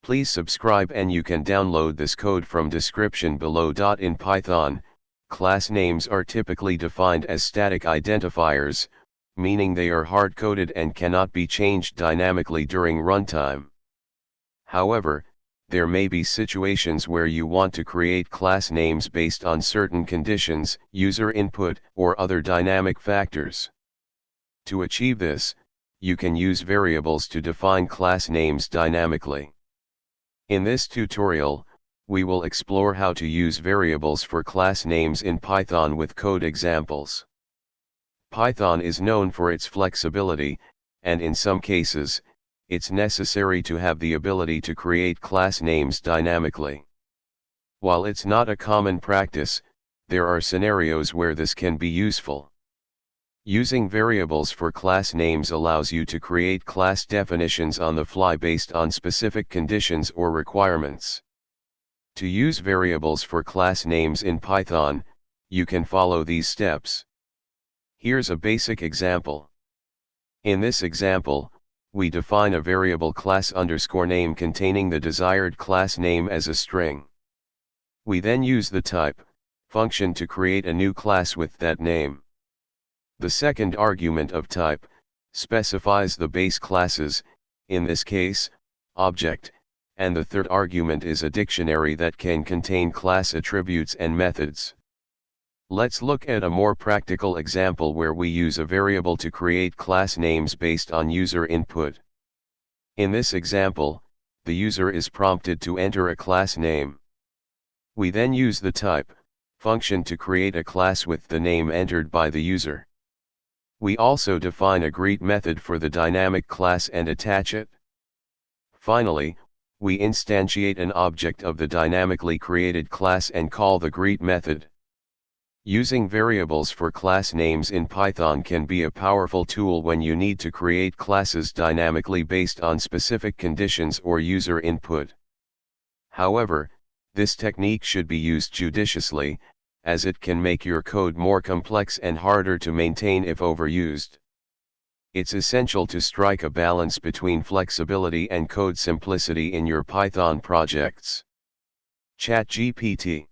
Please subscribe and you can download this code from description below. In Python, class names are typically defined as static identifiers, meaning they are hard-coded and cannot be changed dynamically during runtime. However, there may be situations where you want to create class names based on certain conditions, user input, or other dynamic factors. To achieve this, you can use variables to define class names dynamically. In this tutorial, we will explore how to use variables for class names in Python with code examples. Python is known for its flexibility, and in some cases, it's necessary to have the ability to create class names dynamically. While it's not a common practice, there are scenarios where this can be useful. Using variables for class names allows you to create class definitions on the fly based on specific conditions or requirements. To use variables for class names in Python, you can follow these steps. Here's a basic example. In this example, we define a variable class_name containing the desired class name as a string. We then use the type function to create a new class with that name. The second argument of type specifies the base classes, in this case, object, and the third argument is a dictionary that can contain class attributes and methods. Let's look at a more practical example where we use a variable to create class names based on user input. In this example, the user is prompted to enter a class name. We then use the type function to create a class with the name entered by the user. We also define a greet method for the dynamic class and attach it. Finally, we instantiate an object of the dynamically created class and call the greet method. Using variables for class names in Python can be a powerful tool when you need to create classes dynamically based on specific conditions or user input. However, this technique should be used judiciously, as it can make your code more complex and harder to maintain if overused. It's essential to strike a balance between flexibility and code simplicity in your Python projects. ChatGPT.